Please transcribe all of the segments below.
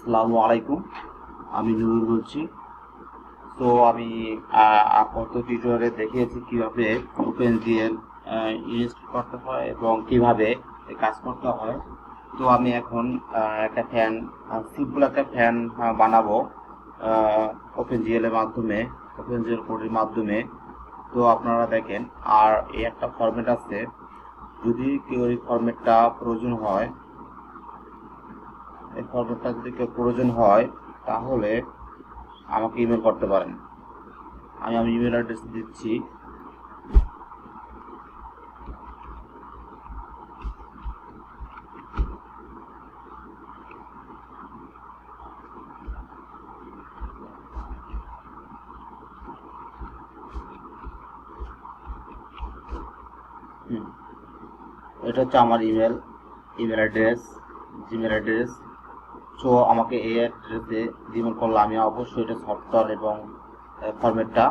আসসালামু আলাইকুম। আমি নুরুল বলছি। তো আমি গত টিউটোরিয়ালে দেখিয়েছি কিভাবে ওপেনজিএল ইনস্টল করতে হয় এবং কিভাবে কাজ করতে হয়। তো আমি এখন একটা ফ্যান, সিম্পল একটা ফ্যান বানাবো ওপেনজিএল এর মাধ্যমে, ওপেনজিএল কোডের মাধ্যমে। তো আপনারা দেখেন, আর এই একটা ফরম্যাট আছে। যদি কেউ এই ফরম্যাটটা প্রয়োজন হয়, এই ফরম্যাটটা যদি কেউ প্রয়োজন হয় তাহলে আমাকে ইমেল করতে পারেন। আমি ইমেল অ্যাড্রেস দিচ্ছি। এটা হচ্ছে আমার email address, Gmail address. So আমাকে এই অ্যাড্রেসে জিমেল করলে আমি অবশ্যই এটা সফটওয়্যার এবং ফরম্যাটটা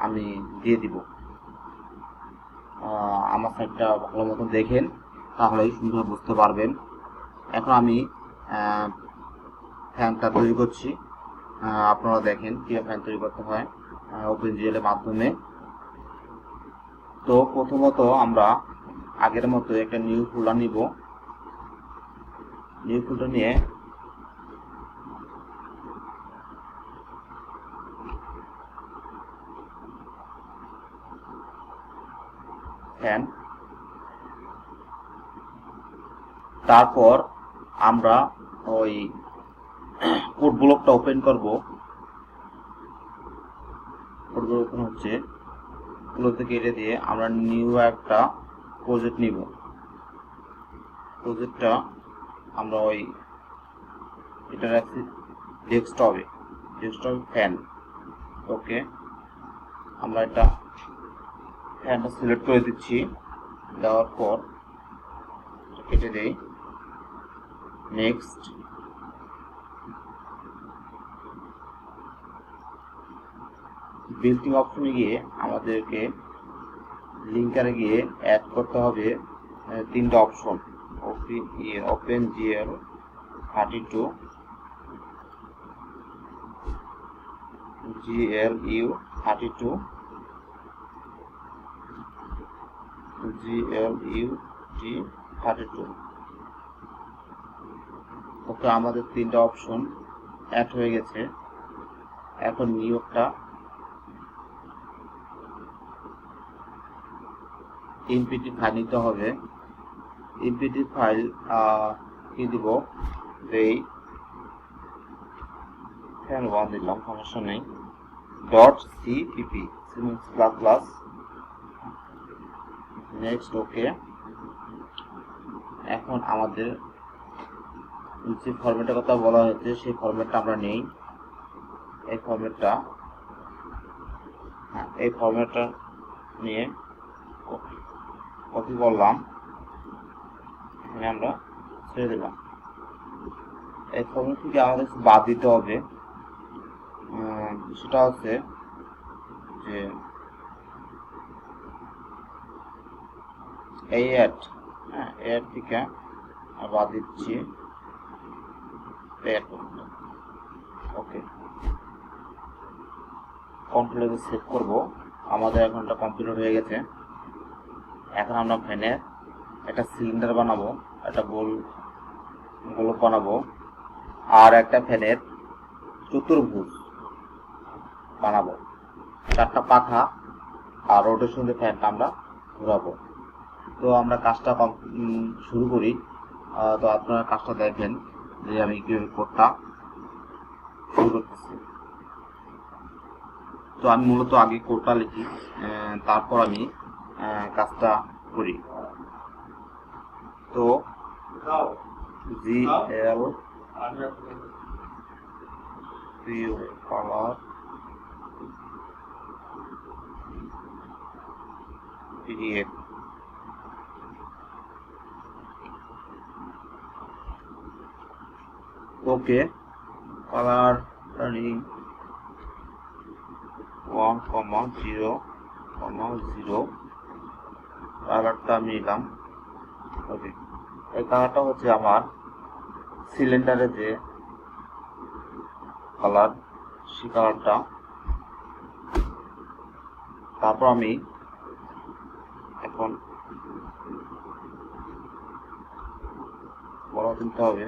আমি দিয়ে দিব। আমার সাইটটা ভালো মতো দেখেন, তাহলেই সুন্দর বুঝতে পারবেন। এখন আমি ফ্যানটা তৈরি করছি। আপনারা দেখেন কীভাবে ফ্যান তৈরি করতে হয় ওপেনজিএল এর মাধ্যমে। তো প্রথমত আমরা আগের মতো একটা নিউ ফোল্ডার নিব। নিউ ফোল্ডার নিয়ে ফ্যান, তারপর আমরা ওই কোড ব্লকটা ওপেন করব। কোড ব্লক ওপেন হচ্ছে, গুলোতে কেটে দিয়ে আমরা নিউ একটা প্রজেক্ট নিব। প্রজেক্টটা আমরা ওই এটা রাখছি ডেস্কটপে ফ্যান। ওকে, আমরা এটা ফ্যানটা সিলেক্ট করে দিচ্ছি। দেওয়ার পর কেটে দেই, নেক্সট। বিল্ডিং অপশনে গিয়ে আমাদেরকে লিঙ্কারে গিয়ে অ্যাড করতে হবে তিনটা অপশন। OpenGL 32, GLU 32, GLUT 32। ওকে, আমাদের তিনটা অপশন অ্যাড হয়ে গেছে। এখন নিয়োগটা এমপিটি ফাইল নিতে হবে। এমপিটি ফাইল কি দিব, এই ফ্যান 1 দিলাম, সমস্যা নেই। .cpp plus plus, next. Okay, এখন আমাদের যে ফরম্যাটের কথা বলা হয়েছে সেই ফরম্যাটটা আমরা নেই। এই ফরম্যাটটা নিয়ে কপি করলাম, এখানে আমরা ছেড়ে দিলাম। এই ফরম্যাট থেকে আমাদের বাদ দিতে হবে। সেটা হচ্ছে যে এই অ্যাড থেকে বাদ দিচ্ছি। ওকে, কন্ট্রোলে সেভ করব। আমাদের এখন এটা কমপ্লিট হয়ে গেছে। এখন আমরা ফ্যানের একটা সিলিন্ডার বানাবো, একটা গোলক বানাবো, আর একটা ফ্যানের চতুর্ভুজ বানাবো, 4টা পাখা আর রোটেশন দিয়ে ফ্যানটা আমরা ঘোরাবো। তো আমরা কাজটা শুরু করি। তো আপনারা কাজটা দেখেন যে আমি কিভাবে কোডটা শুরু করতেছি। তো আমি মূলত আগে কোডটা লিখি, তারপর আমি কাজটা করি। তো GL color PDF, ওকে, কালার টার্নিং 1,0,0 কালারটা আমি নিলাম। ওকে, এই কালারটা হচ্ছে আমার সিলিন্ডারে যে কালার, সেই কালারটা। তারপর আমি এখন বড় তুলতে হবে,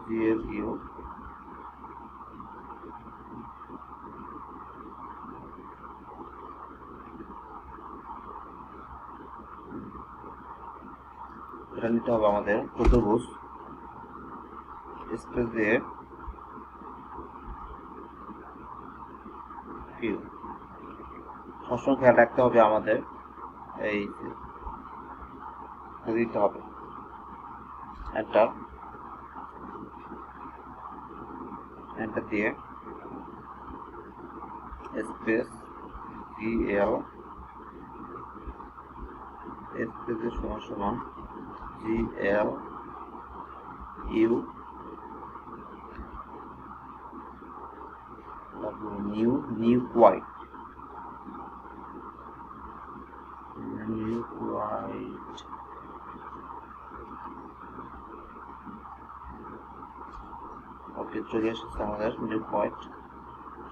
GLU এটা নিতে হবে আমাদের চতুর্ভুজ, স্পেস দিয়ে কিউ। সবসময় খেয়াল রাখতে হবে আমাদের এই দিতে হবে এন্টার, এন্টার দিয়ে স্পেস GL স্পেসের সমান সমান GLU নিউ হোয়াইট ওকে, চলে এসেছে আমাদের নিউ হোয়াইট।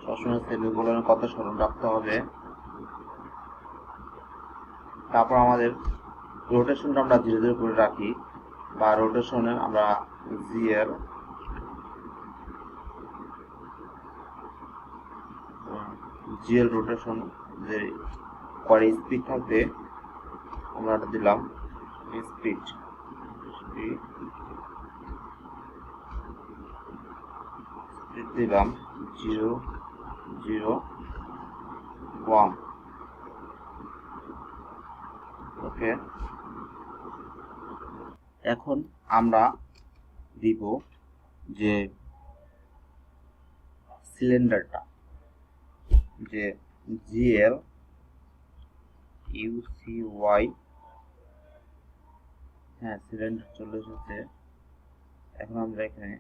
সবসময় সেমিকোলনের কথা স্মরণ রাখতে হবে। তারপর আমাদের রোটেশনটা আমরা ধীরে ধীরে করে রাখি, বা রোটেশনে আমরা জিএল রোটেশন যে পরে স্পিড থাকবে আমরা এটা দিলাম স্পিড দিলাম 001। ওকে, এখন আমরা দিব যে সিলিন্ডারটা, যে GLUCY, হ্যাঁ সিলিন্ডার চলে এসেছে। এখন আমরা এখানে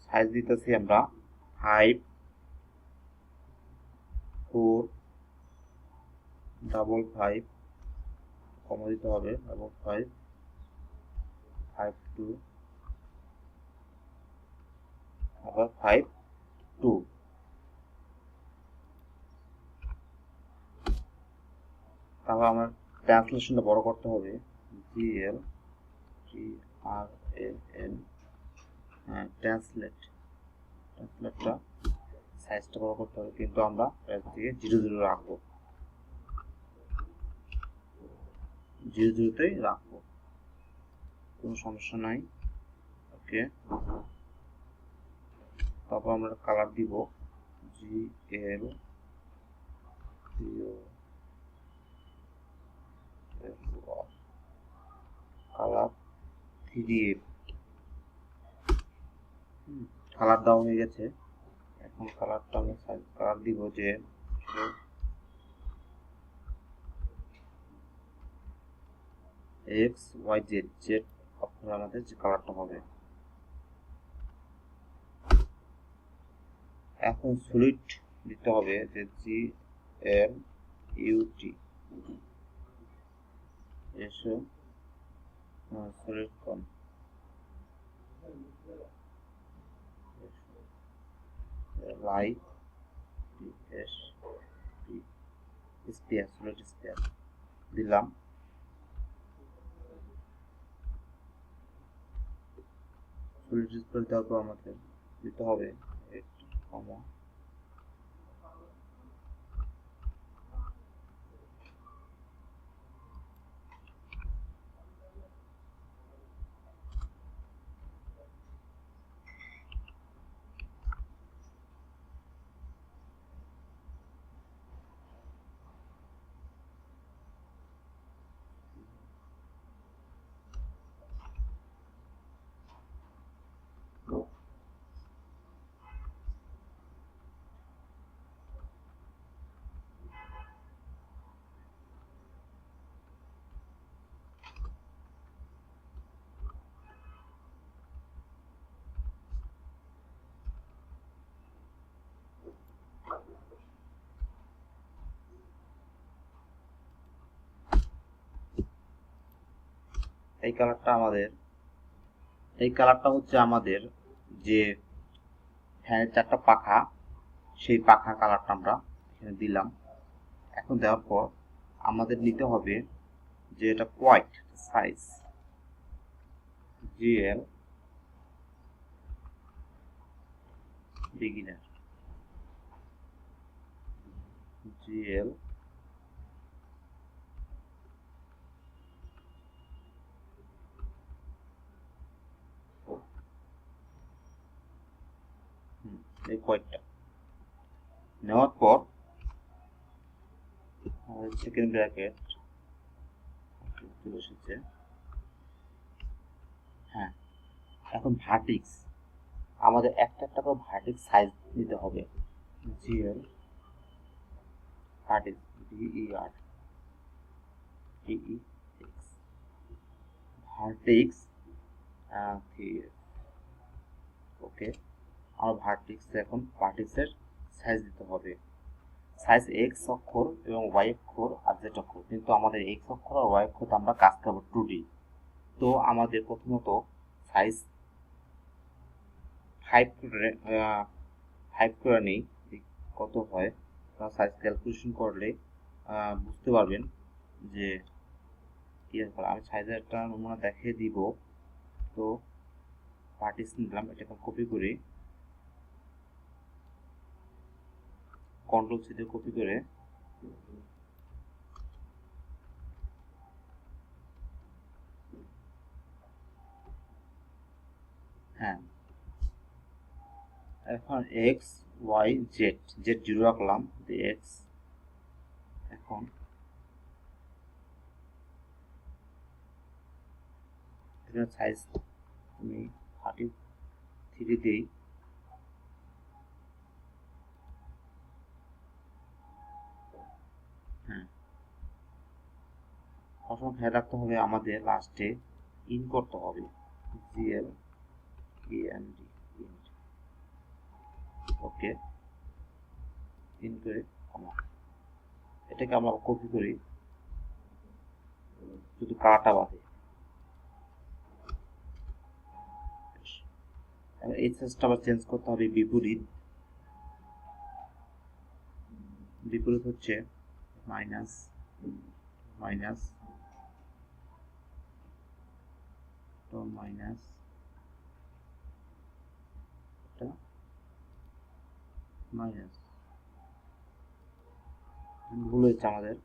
সাইজ দিতেছি আমরা 5, 4, 5, কমা দিতে হবে 5, 5, 2, আবার 5, 2। তারপর আমার ট্রান্সলেশনটা বড় করতে হবে, GLTRAN, হ্যাঁ ট্রান্সলেটটা সাইজটা বড় করতে হবে, কিন্তু আমরা এর থেকে 0 রাখবো, 0 রাখবো, কোনো সমস্যা নাই। ওকে, তারপর আমরা কালার দিব GL কালার 3D, কালার দেওয়া হয়ে গেছে। এখন কালারটা আমি কালার দিব যে XYZ অক্ষরে আমাদের যে কালারটা হবে। এখন সলিড দিতে হবে যে GLUT, এসো সলিড কোন লাইট স্পেয়ার, সলিড স্পেয়ার দিলাম। সলিড স্পেয়ার দেওয়ার পর আমাদের দিতে হবে কমা এই কালারটা হচ্ছে আমাদের যে ফ্যানের 4টা পাখা, সেই পাখা কালারটা আমরা এখানে দিলাম। এখন দেওয়ার পর আমাদের নিতে হবে যে এটা কোয়াইট সাইজ GL বিগিনার GL এই কোয়াইটটা নেওয়ার পর সেকেন্ড ব্র্যাকেট চলে এসেছে। হ্যাঁ, এখন ভার্টিক্স আমাদের একটা করে ভার্টিক্স সাইজ নিতে হবে। GL vertex VER TEX vertex okay, আমার এখন ভার্টিক্সের সাইজ দিতে হবে। সাইজ এক্স অক্ষর এবং ওয়াই অক্ষর আর জেড অক্ষর, কিন্তু আমাদের এক্স অক্ষর আর ওয়াই অক্ষর আমরা কাজ করবো 2D। তো আমাদের প্রথমত সাইজ 5 করে নেই, কত হয় সাইজ ক্যালকুলেশন করলে বুঝতে পারবেন যে কি আছে। আমি সাইজের একটা নমুনা দেখিয়ে দিব। তো ভার্টিক্স নিলাম, এটাকে কপি করি, কন্ট্রোল সি দিয়ে কপি করে হ্যাঁ, এখন এক্স ওয়াই জেড 0 রাখলাম, এক্স এখন এখানে সাইজ আমি 33 দিই। হ্যাঁ, সবসময় খেয়াল রাখতে হবে আমাদের লাস্টে ইন করতে হবে GL END ওকে, ইন করে কমা। এটাকে আমরা কপি করি, শুধু কাটা বাদে। এই সাইজটা আবার চেঞ্জ করতে হবে বিপরীত হচ্ছে মাইনাস তো মাইনাস মাইনাস ভুল হয়েছে, আমাদের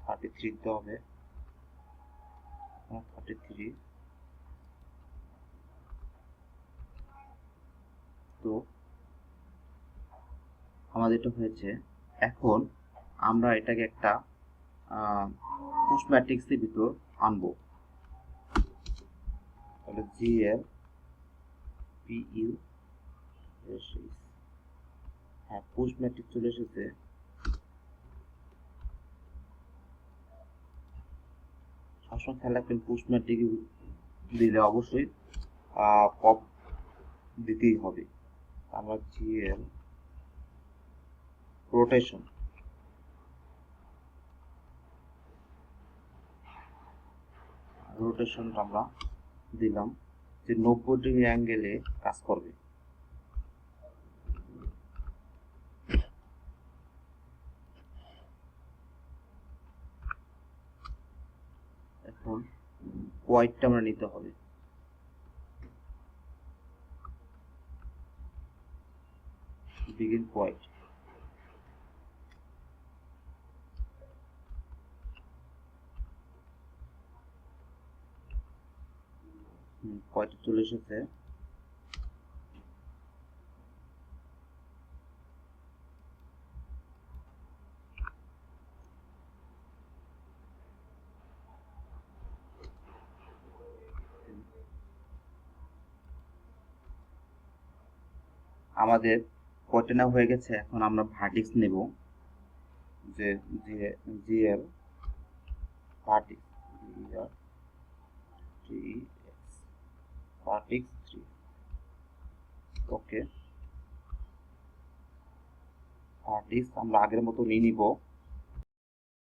33 দিতে হবে। 33 তো আমাদের এটা হয়েছে। এখন আমরা এটাকে একটা পুশ ম্যাট্রিক্সের ভিতর আনবো। তাহলে GL PU হ্যাঁ, পুশ ম্যাট্রিক্স চলে এসেছে। সবসময় খেয়াল রাখবেন পুশ ম্যাট্রিক্স দিলে অবশ্যই পপ দিতেই হবে। আমরা GL রোটেশনটা আমরা দিলাম যে 90 ডিগ্রি অ্যাঙ্গেলে কাজ করবে। এখন হোয়াইটটা আমরা নিতে হবে, বিগিন হোয়াইট হোয়াইট চলে এসেছে। আমাদের হোয়াইটটা নেওয়া হয়ে গেছে। এখন আমরা ভার্টিক্স নেব, যে GL ভার্টিক্স ভার্টিক্স 3 ওকে। ভার্টিক্স আমরা আগের মতো নিয়ে নিব।